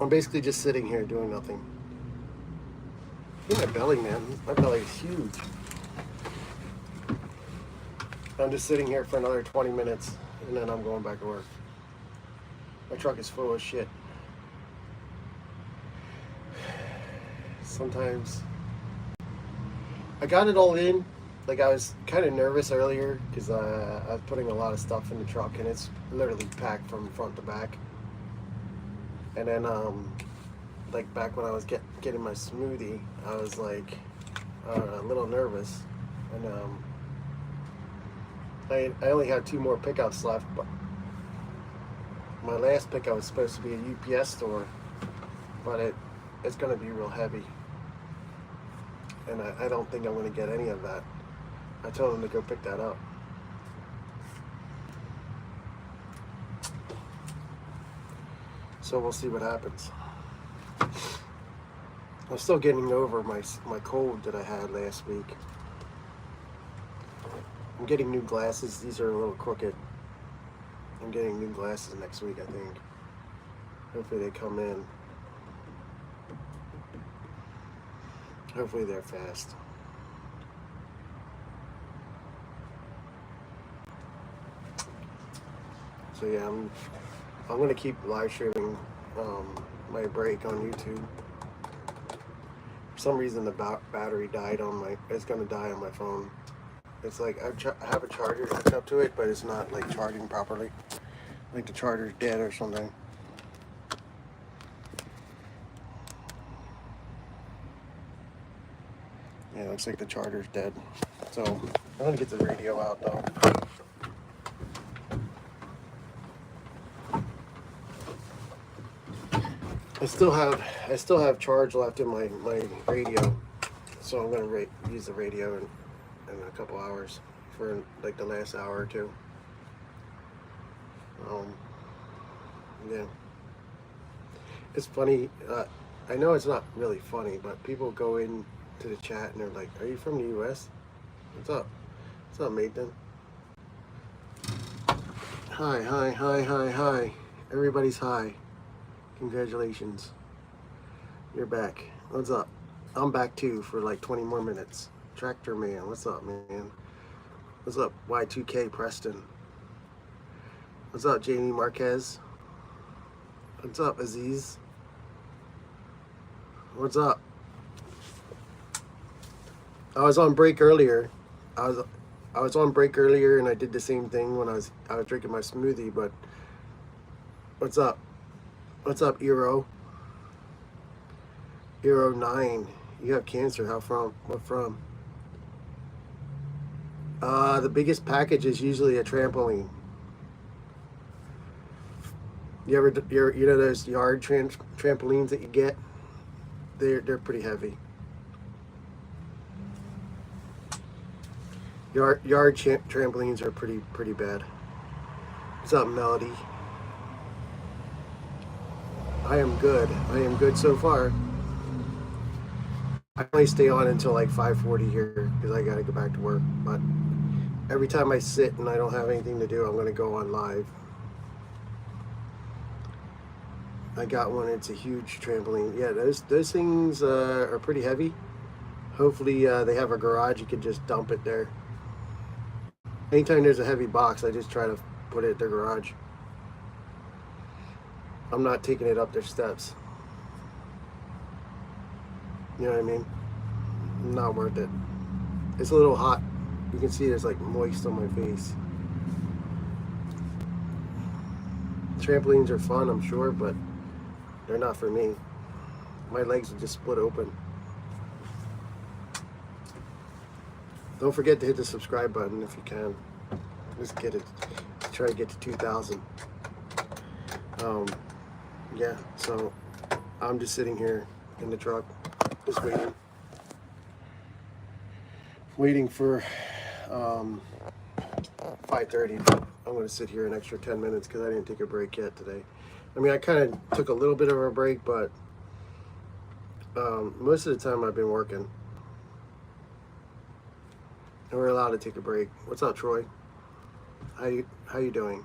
I'm basically just sitting here doing nothing. Look at my belly, man. My belly is huge. I'm just sitting here for another 20 minutes, and then I'm going back to work. My truck is full of shit. Sometimes I got it all in. Like, I was kind of nervous earlier because I was putting a lot of stuff in the truck, and it's literally packed from front to back. And then, like back when I was getting my smoothie, I was like a little nervous, and I only had 2 more pickups left, but my last pickup was supposed to be a UPS store, but it's going to be real heavy, and I don't think I'm going to get any of that. I told them to go pick that up. So we'll see what happens. I'm still getting over my cold that I had last week. I'm getting new glasses. These are a little crooked. I'm getting new glasses next week, I think. Hopefully they come in. Hopefully they're fast. So yeah, I'm gonna keep live streaming my break on YouTube. For some reason, the battery died on my. It's gonna die on my phone. It's like I have a charger hooked up to it, but it's not like charging properly. Like the charger's dead or something. Yeah, it looks like the charger's dead. So I'm gonna get the radio out though. I still have charge left in my radio, so I'm gonna use the radio in a couple hours for like the last hour or two. Yeah, it's funny. I know it's not really funny, but people go in to the chat and they're like, "Are you from the U.S.? What's up? What's up, Nathan? Hi, hi, hi, hi, hi. Everybody's high. Congratulations. You're back. What's up? I'm back too for like 20 more minutes. Tractor Man, what's up, man? What's up, Y2K Preston? What's up, Jamie Marquez? What's up, Aziz? What's up? I was on break earlier. I was on break earlier, and I did the same thing when I was drinking my smoothie. But what's up? What's up, Eero? Eero 9. You have cancer. How from? What from? The biggest package is usually a trampoline. You know those yard trampolines that you get? They're pretty heavy. Yard trampolines are pretty bad. What's up, Melody? I am good. I am good so far. I only stay on until like 5:40 here because I gotta go back to work. But every time I sit and I don't have anything to do, I'm gonna go on live. I got one. It's a huge trampoline. Yeah, those things are pretty heavy. Hopefully they have a garage. You could just dump it there. Anytime there's a heavy box, I just try to put it at their garage. I'm not taking it up their steps. You know what I mean? Not worth it. It's a little hot. You can see there's like moist on my face. Trampolines are fun, I'm sure, but they're not for me. My legs will just split open. Don't forget to hit the subscribe button if you can. Let's get it. Let's try to get to 2,000. Yeah, so I'm just sitting here in the truck, just waiting for 5:30. I'm going to sit here an extra 10 minutes because I didn't take a break yet today. I mean, I kind of took a little bit of a break, but most of the time I've been working. And we're allowed to take a break. What's up, Troy? How you doing?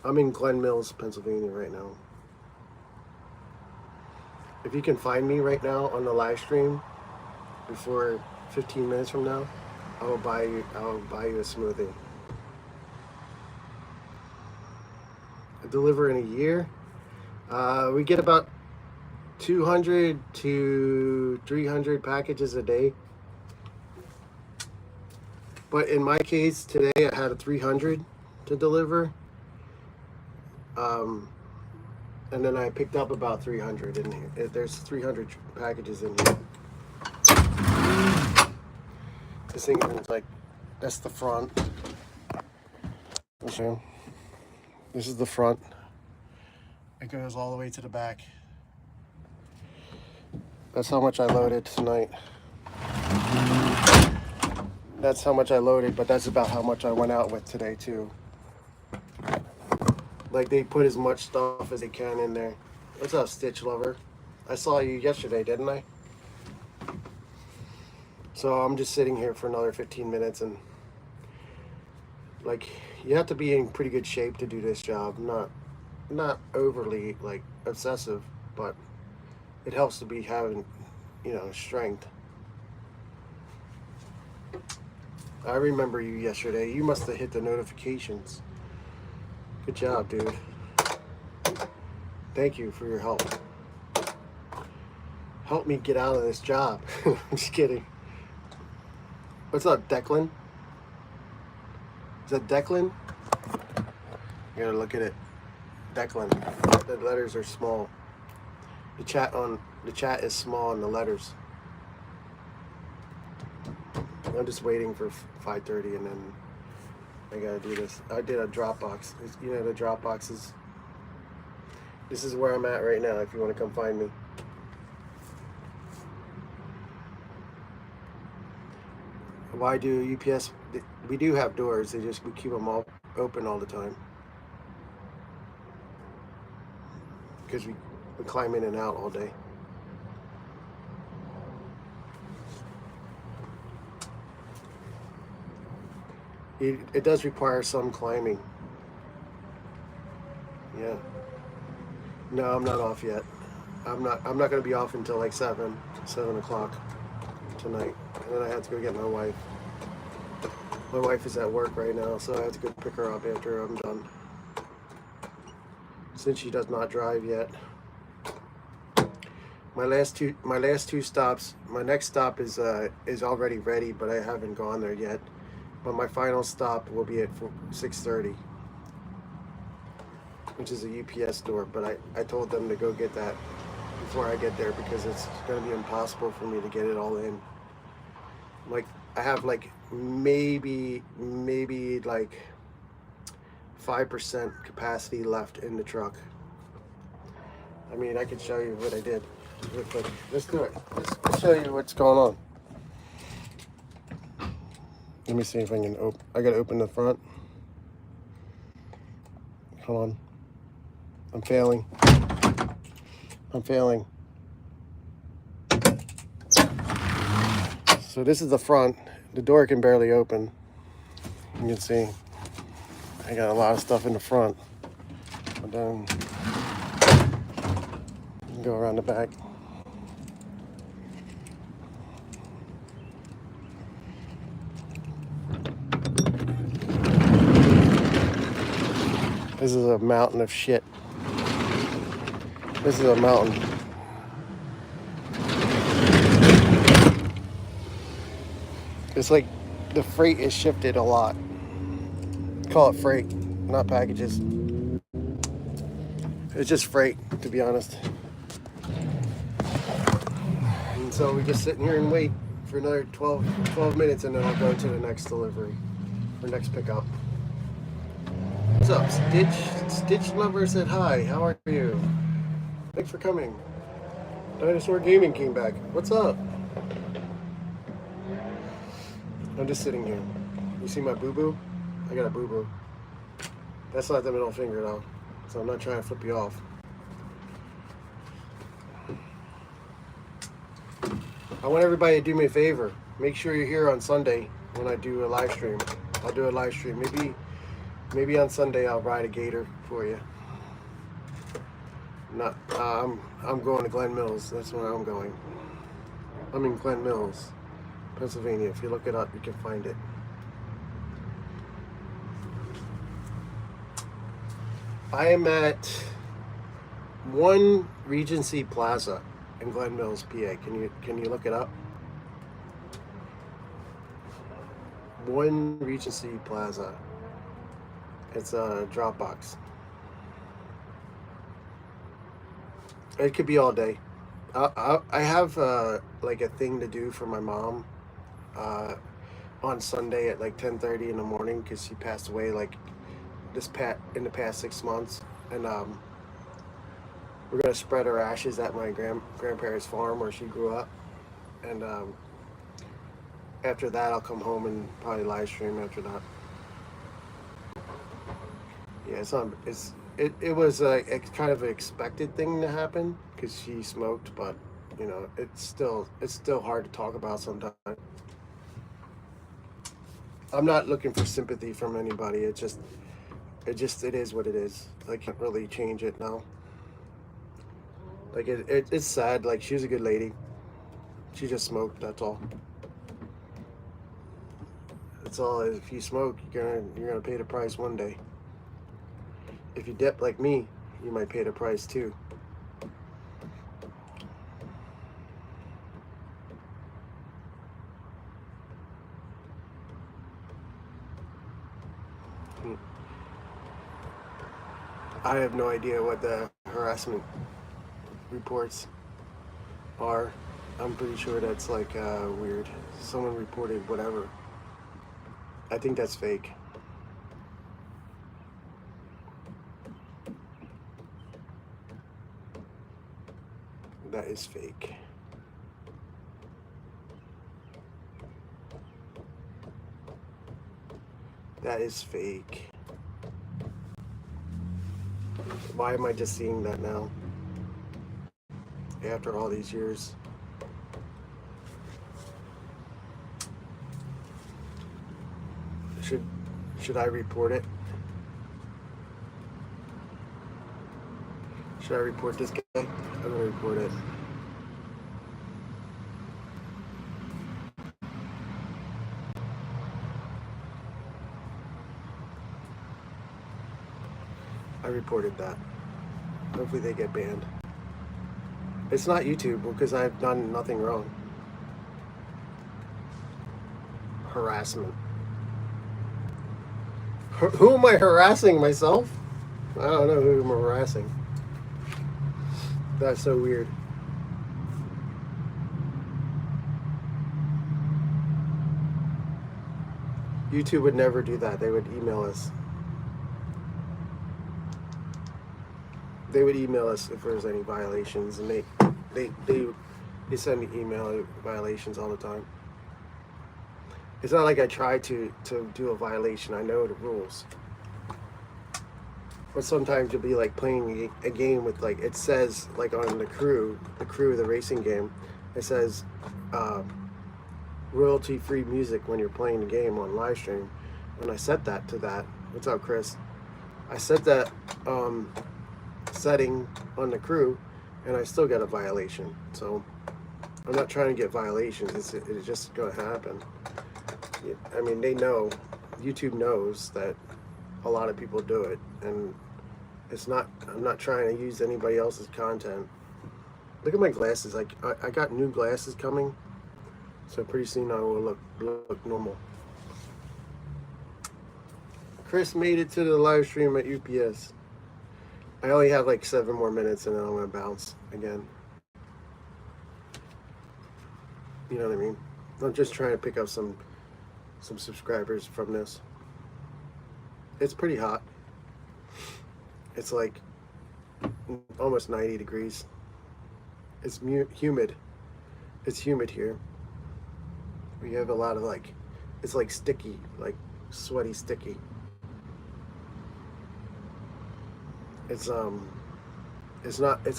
I'm in Glen Mills, Pennsylvania right now. If you can find me right now on the live stream before 15 minutes from now, I will buy you a smoothie. I deliver in a year. We get about 200 to 300 packages a day. But in my case today, I had a 300 to deliver. And then I picked up about 300 in here. There's 300 packages in here. This thing is like, that's the front. Okay. This is the front. It goes all the way to the back. That's how much I loaded tonight. That's how much I loaded, but that's about how much I went out with today too. Like, they put as much stuff as they can in there. What's up, Stitch Lover? I saw you yesterday, didn't I? So I'm just sitting here for another 15 minutes, and like, you have to be in pretty good shape to do this job. Not overly like obsessive, but it helps to be having, strength. I remember you yesterday. You must have hit the notifications. Good job, dude. Thank you for your help. Help me get out of this job. I'm just kidding. What's up, Declan? Is that Declan? You gotta look at it. Declan. The letters are small. The chat is small in the letters. I'm just waiting for 5:30 and then I gotta do this. I did a Dropbox. The Dropbox is. This is where I'm at right now. If you want to come find me. Why do UPS? We do have doors. We keep them all open all the time because we climb in and out all day. It does require some climbing. Yeah. No, I'm not off yet. I'm not going to be off until like 7 o'clock tonight. And then I have to go get my wife. My wife is at work right now, so I have to go pick her up after I'm done. Since she does not drive yet. My last two stops. My next stop is already ready, but I haven't gone there yet. But my final stop will be at 6:30, which is a UPS store. But I told them to go get that before I get there because it's going to be impossible for me to get it all in. Like, I have like maybe like 5% capacity left in the truck. I mean, I can show you what I did real quick. Let's do it. Let's show you what's going on. Let me see if I can open. I gotta open the front. Hold on. I'm failing. So this is the front. The door can barely open. You can see I got a lot of stuff in the front. But then go around the back. This is a mountain of shit. This is a mountain. It's like the freight is shifted a lot. Call it freight, not packages. It's just freight, to be honest. And so we're just sitting here and wait for another 12 minutes, and then I'll go to the next delivery, or next pickup. What's up, Stitch? Stitch Lover said hi. How are you? Thanks for coming. Dinosaur Gaming came back. What's up? I'm just sitting here. You see my boo-boo? I got a boo-boo. That's not the middle finger though, so I'm not trying to flip you off. I want everybody to do me a favor. Make sure you're here on Sunday when I do a live stream. I'll do a live stream. Maybe on Sunday I'll ride a gator for you. Not. I'm going to Glen Mills. That's where I'm going. I'm in Glen Mills, Pennsylvania. If you look it up, you can find it. I am at One Regency Plaza in Glen Mills, PA. Can you look it up? One Regency Plaza. It's a Dropbox. It could be all day. I have like a thing to do for my mom on Sunday at like 10:30 in the morning because she passed away like in the past 6 months, and we're gonna spread her ashes at my grandparents' farm where she grew up, and after that I'll come home and probably live stream after that. Yeah, it was a kind of an expected thing to happen because she smoked, but you know it's still hard to talk about sometimes. I'm not looking for sympathy from anybody. It is what it is. I can't really change it now. Like it's sad. Like she was a good lady. She just smoked. That's all. That's all. If you smoke, you're gonna pay the price one day. If you dip like me, you might pay the price too. I have no idea what the harassment reports are. I'm pretty sure that's like weird. Someone reported whatever. I think that's fake. That is fake. That is fake. Why am I just seeing that now? After all these years. Should I report it? Should I report this guy? I'm gonna report it. I reported that. Hopefully they get banned. It's not YouTube because I've done nothing wrong. Harassment. Who am I harassing? Myself? I don't know who I'm harassing. That's so weird. YouTube would never do that. They would email us. They would email us if there's any violations, and they send me email violations all the time. It's not like I try to do a violation. I know the rules. But sometimes you'll be like playing a game with like, it says like on the crew of the racing game, it says royalty-free music when you're playing the game on live stream. When I set that to that, what's up, Chris? I set that setting on the crew, and I still get a violation. So I'm not trying to get violations. It's just going to happen. I mean, they know, YouTube knows that a lot of people do it, and I'm not trying to use anybody else's content. Look at my glasses. Like I got new glasses coming, so pretty soon I will look normal. Chris made it to the live stream at UPS. I only have like 7 more minutes, and then I'm gonna bounce again. You know what I mean? I'm just trying to pick up some subscribers from this. It's pretty hot. It's like almost 90 degrees. It's humid. It's humid here. We have a lot of like, it's like sticky, like sweaty sticky. It's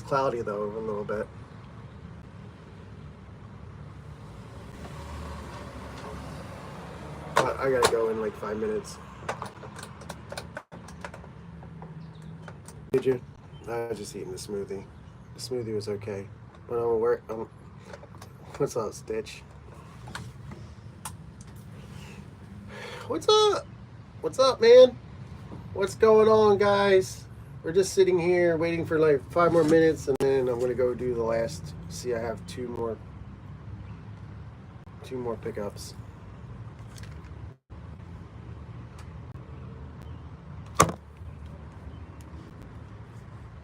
cloudy though a little bit. But I gotta go in like 5 minutes. Did you? I was just eating the smoothie. The smoothie was okay. But I'm gonna work. What's up, Stitch? What's up? What's up, man? What's going on, guys? We're just sitting here waiting for like 5 more minutes, and then I'm gonna go do the last. See, I have two more pickups.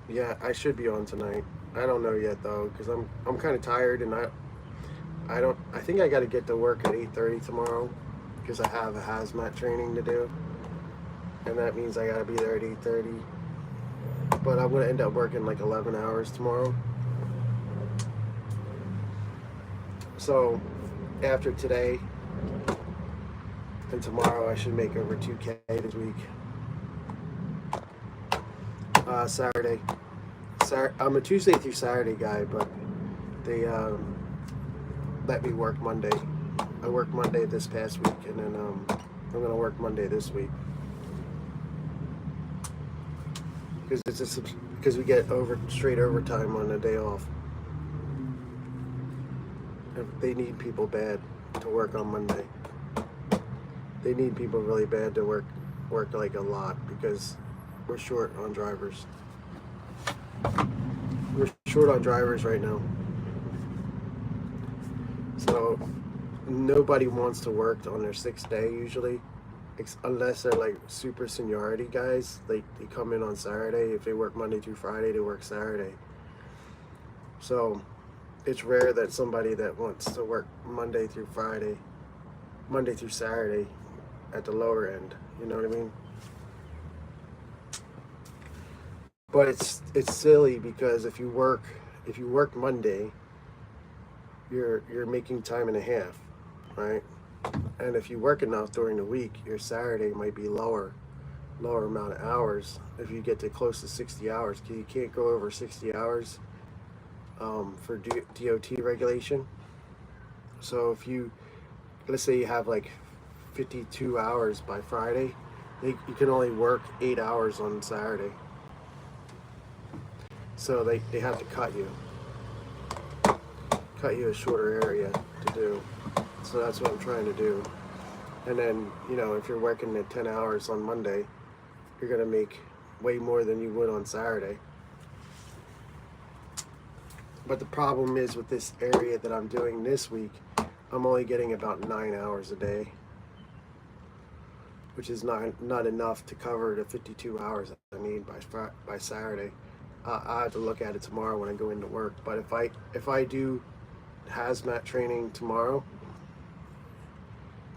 Yeah, I should be on tonight. I don't know yet though, because I'm kind of tired, and I think I got to get to work at 8:30 tomorrow, because I have a hazmat training to do, and that means I got to be there at 8:30. But I'm gonna end up working like 11 hours tomorrow. So after today and tomorrow, I should make over 2K this week. Saturday. I'm a Tuesday through Saturday guy, but they let me work Monday. I worked Monday this past week, and then I'm gonna work Monday this week because we get straight overtime on the day off. They need people bad to work on Monday. They need people really bad to work like a lot, because we're short on drivers. We're short on drivers right now. So nobody wants to work on their 6th day usually, unless they're like super seniority guys. They come in on Saturday. If they work Monday through Friday, they work Saturday. So it's rare that somebody that wants to work Monday through Saturday at the lower end. You know what I mean? But it's silly, because if you work Monday, you're making time and a half, right? And if you work enough during the week, your Saturday might be lower amount of hours if you get to close to 60 hours, because you can't go over 60 hours for DOT regulation. So let's say you have like 52 hours by Friday, you can only work 8 hours on Saturday. So they have to cut you a shorter area to do. So that's what I'm trying to do. And then, if you're working at 10 hours on Monday, you're going to make way more than you would on Saturday. But the problem is, with this area that I'm doing this week, I'm only getting about 9 hours a day, which is not enough to cover the 52 hours that I need by Saturday. I have to look at it tomorrow when I go into work. But if I do hazmat training tomorrow,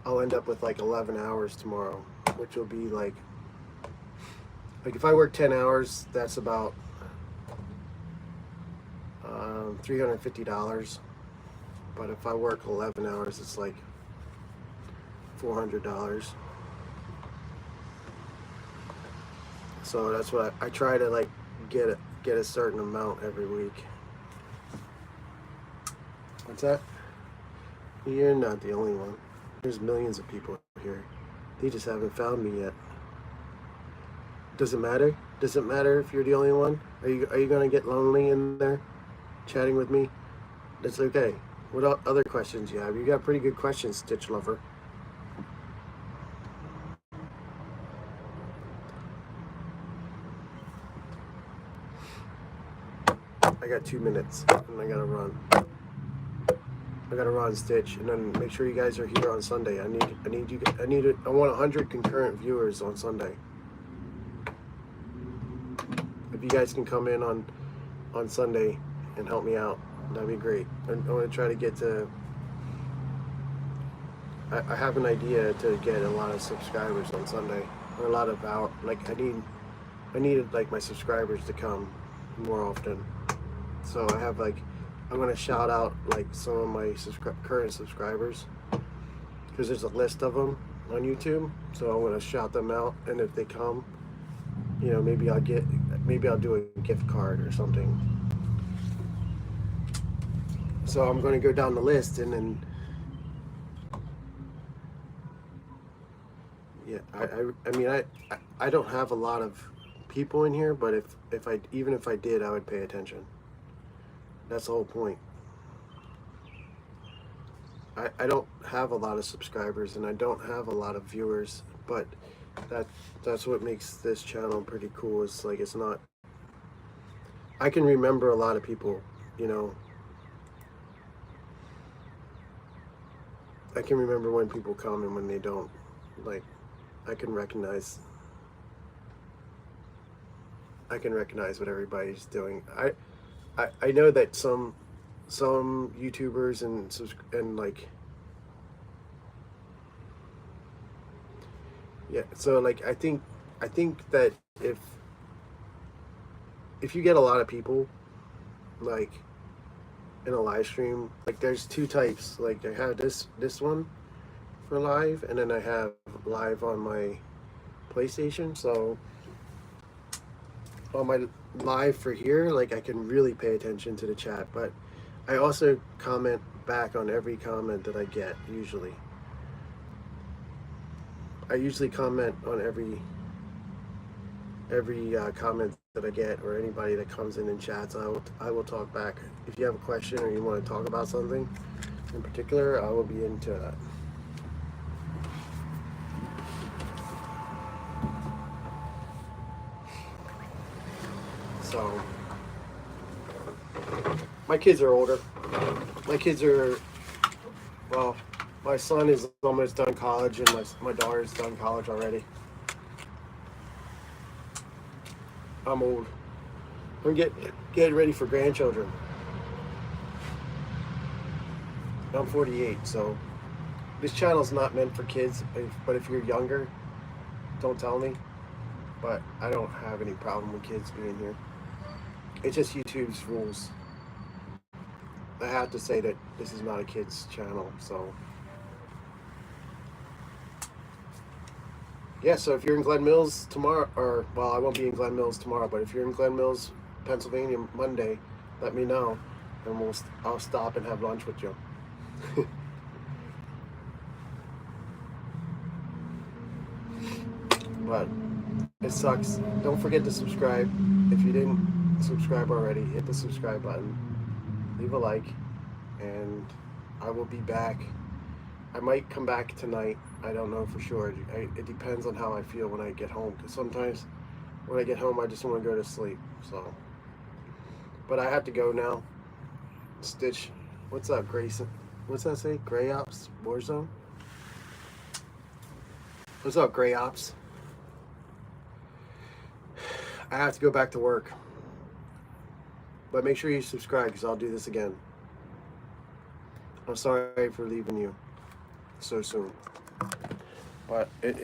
I'll end up with like 11 hours tomorrow, which will be like if I work 10 hours, that's about $350. But if I work 11 hours, it's like $400. So that's what I try to like get a certain amount every week. What's that? You're not the only one. There's millions of people here. They just haven't found me yet. Does it matter? Does it matter if you're the only one? Are you gonna get lonely in there, chatting with me? That's okay. What other questions you have? You got pretty good questions, Stitch Lover. I got 2 minutes, and I gotta run. Stitch, and then make sure you guys are here on Sunday. I want 100 concurrent viewers on Sunday. If you guys can come in on Sunday and help me out, that'd be great. I want to try to get to. I have an idea to get a lot of subscribers on Sunday, or a lot of I needed like my subscribers to come more often. So I'm going to shout out like some of my current subscribers, because there's a list of them on YouTube. So I'm going to shout them out, and if they come, maybe I'll do a gift card or something. So I'm going to go down the list, and then I don't have a lot of people in here, but even if I did, I would pay attention. That's the whole point. I don't have a lot of subscribers and I don't have a lot of viewers, but that's what makes this channel pretty cool. It's like, it's not, I can remember a lot of people, you know. I can remember when people come and when they don't. Like, I can recognize what everybody's doing. I know that some YouTubers and like, yeah, so like I think that if you get a lot of people like in a live stream, like there's two types. Like I have this one for live, and then I have live on my PlayStation. So on my live for here, like I can really pay attention to the chat, but I also comment back on every comment that I get. I usually comment on every comment that I get, or anybody that comes in and chats. I will talk back. If you have a question or you want to talk about something in particular, I will be into that. So my kids are older. My kids are, well, my son is almost done college, and my daughter's done college already. I'm old. I'm getting ready for grandchildren. I'm 48, so this channel's not meant for kids, but if you're younger, don't tell me. But I don't have any problem with kids being here. It's just YouTube's rules. I have to say that this is not a kids channel, so yeah. So if you're in Glen Mills tomorrow, or well, I won't be in Glen Mills tomorrow, but if you're in Glen Mills, Pennsylvania, Monday, let me know, and I'll stop and have lunch with you. But it sucks. Don't forget to subscribe. If you didn't subscribe already, hit the subscribe button, leave a like, and I will be back. I might come back tonight. I don't know for sure. It depends on how I feel when I get home, because sometimes when I get home I just want to go to sleep. So, but I have to go now. Stitch, what's up, Grayson? What's that say? Gray Ops Warzone? What's up, Gray Ops? I have to go back to work. But make sure you subscribe, because I'll do this again. I'm sorry for leaving you so soon. But it